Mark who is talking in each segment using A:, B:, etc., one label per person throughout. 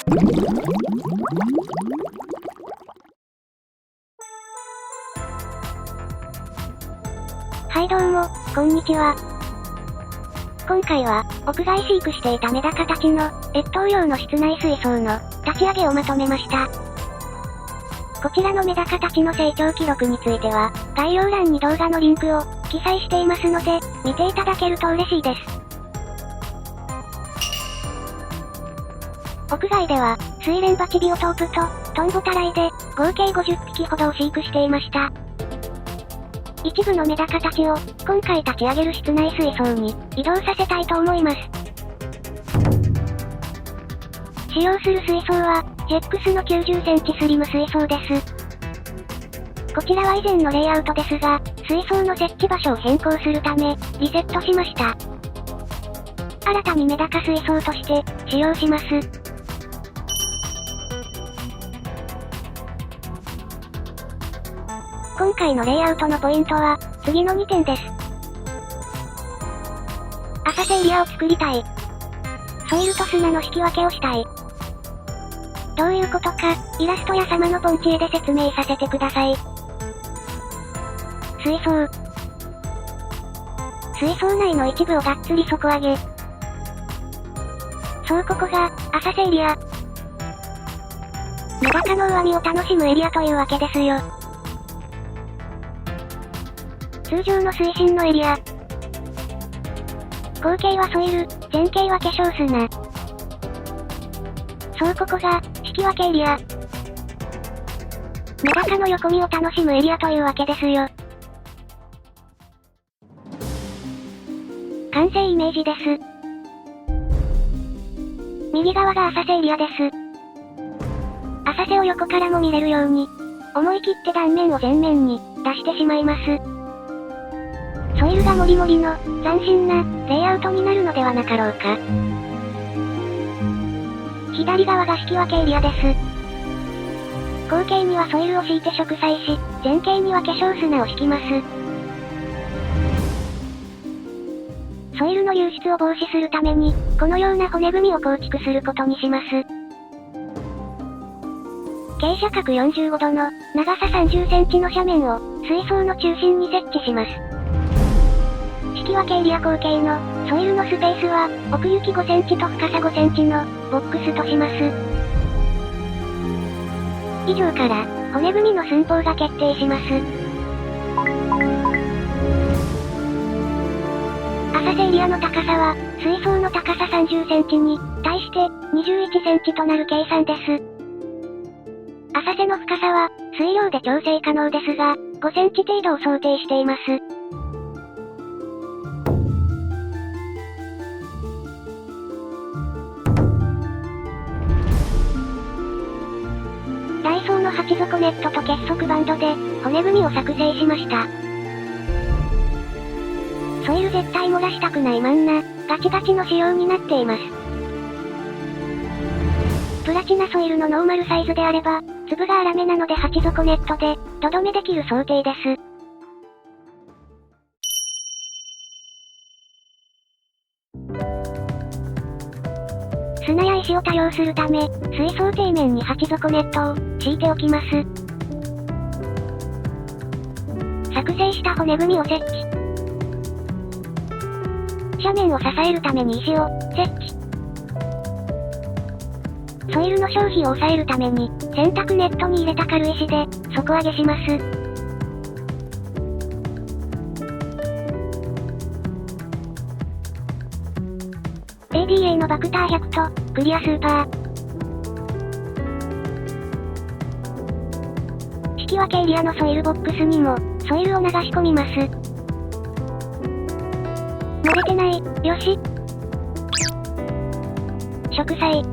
A: はいどうも、こんにちは。今回は、屋外飼育していたメダカたちの、越冬用の室内水槽の、立ち上げをまとめました。こちらのメダカたちの成長記録については、概要欄に動画のリンクを、記載していますので、見ていただけると嬉しいです。屋外では、睡蓮鉢ビオトープと、トンボタライで、合計50匹ほどを飼育していました。一部のメダカたちを、今回立ち上げる室内水槽に、移動させたいと思います。使用する水槽は、ジェックスの90センチスリム水槽です。こちらは以前のレイアウトですが、水槽の設置場所を変更するため、リセットしました。新たにメダカ水槽として、使用します。今回のレイアウトのポイントは、次の2点です。浅瀬エリアを作りたい。ソイルと砂の引き分けをしたい。どういうことか、イラストや様のポンチ絵で説明させてください。水槽内の一部をがっつり底上げ。そうここが、浅瀬エリア。メダカの上見を楽しむエリアというわけですよ。通常の水深のエリア。後径はソイル、前径は化粧砂。そうここが、引き分けエリア。メダカの横見を楽しむエリアというわけですよ。完成イメージです。右側が浅瀬エリアです。浅瀬を横からも見れるように、思い切って断面を前面に出してしまいます。ソイルがもりもりの斬新なレイアウトになるのではなかろうか。左側が引き分けエリアです。後径にはソイルを敷いて植栽し、前径には化粧砂を敷きます。ソイルの流出を防止するために、このような骨組みを構築することにします。傾斜角45度の長さ30センチの斜面を水槽の中心に設置します。引き分けエリア後径のソイルのスペースは奥行き5センチと深さ5センチのボックスとします。以上から骨組みの寸法が決定します。浅瀬エリアの高さは水槽の高さ30センチに対して21センチとなる計算です。浅瀬の深さは水量で調整可能ですが5センチ程度を想定しています。ダイソーの鉢底ネットと結束バンドで骨組みを作成しました。ソイル絶対漏らしたくない真ん中、ガチガチの仕様になっています。プラチナソイルのノーマルサイズであれば、粒が粗めなので鉢底ネットで、とどめできる想定です。砂や石を多用するため、水槽底面に鉢底ネットを敷いておきます。作成した骨組みを設置。斜面を支えるために石を設置。ソイルの消費を抑えるために洗濯ネットに入れた軽石で底上げします。ADA のバクター100とクリアスーパー。引き分けエリアのソイルボックスにもソイルを流し込みます。漏れてない、よし。植栽。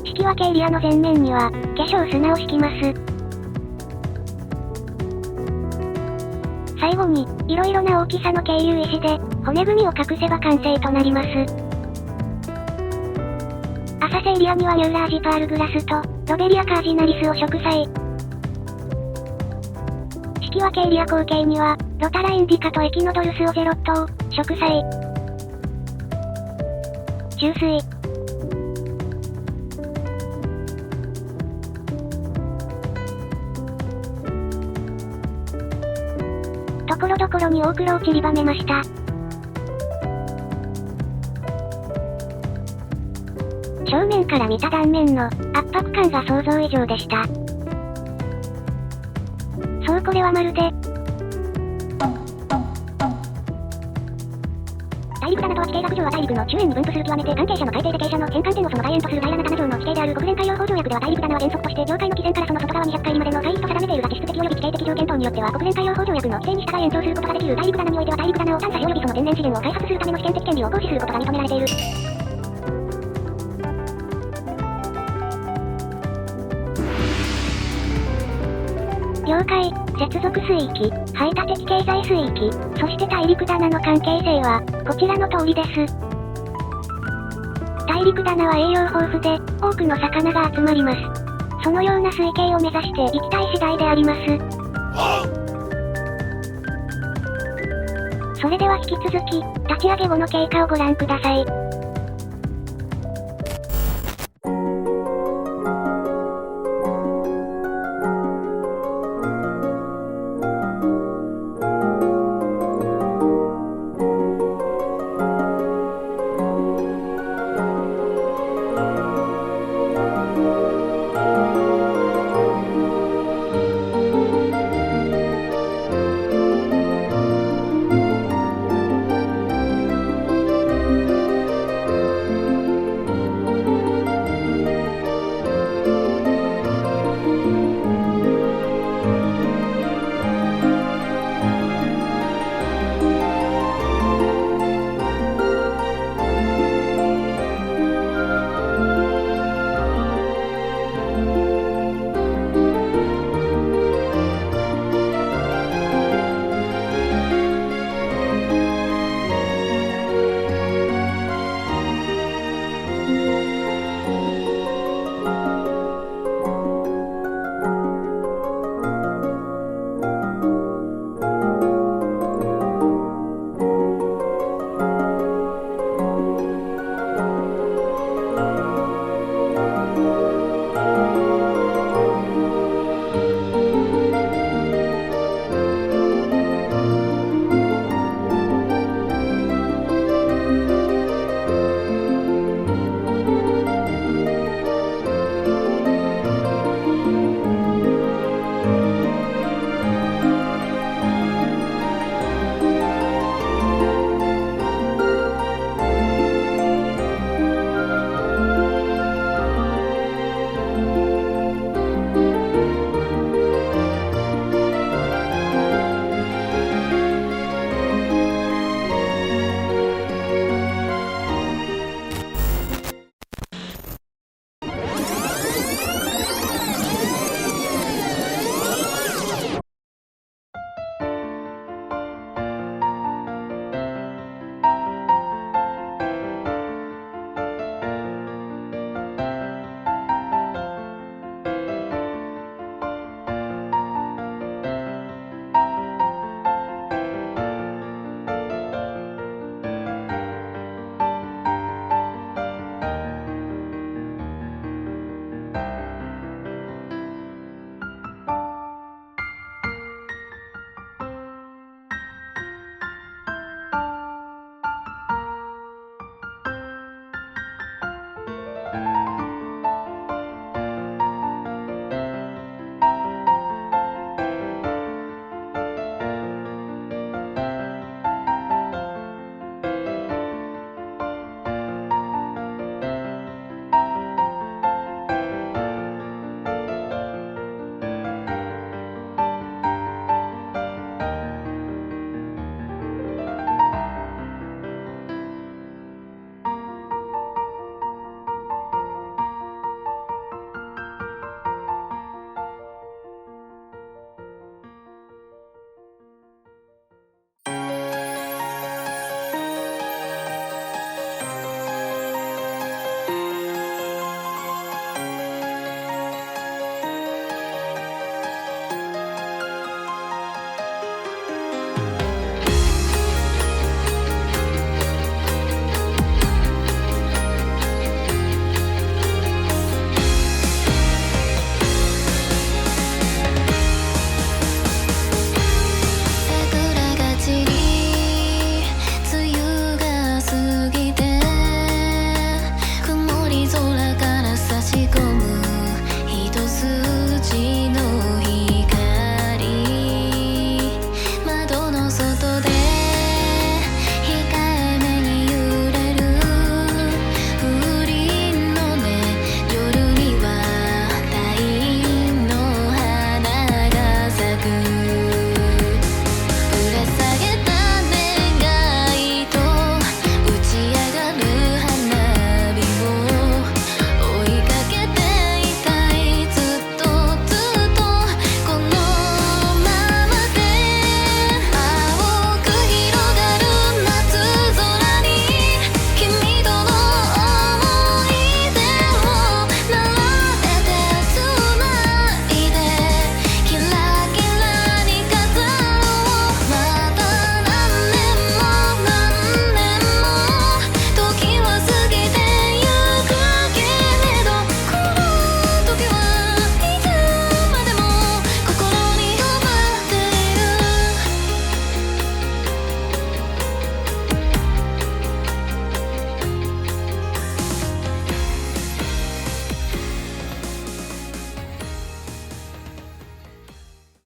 A: 引き分けエリアの前面には、化粧砂を敷きます。最後に、いろいろな大きさの経由石で、骨組みを隠せば完成となります。浅瀬エリアにはニューラージパールグラスと、ロベリアカージナリスを植栽。引き分けエリア後径には、ロタラインディカとエキノドルスを0頭、植栽。注水。ところどころに大黒を散りばめました。正面から見た断面の圧迫感が想像以上でした。そうこれはまるで、大陸棚とは地形学上は大陸の中縁に分布する極めて関係者の海底で傾斜の変換点をその外縁とするガイアナ棚上の地形である国連海洋法条約では大陸棚は原則として境界の基線からその外側200海里までの海域と定めているが地質的及び地形的条件等によっては国連海洋法条約の規定に従い延長することができる大陸棚においては大陸棚を探査及びその天然資源を開発するための主権的権利を行使することが認められている。領海、接続水域、排他的経済水域、そして大陸棚の関係性は、こちらの通りです。大陸棚は栄養豊富で、多くの魚が集まります。そのような水系を目指していきたい次第であります。それでは引き続き、立ち上げ後の経過をご覧ください。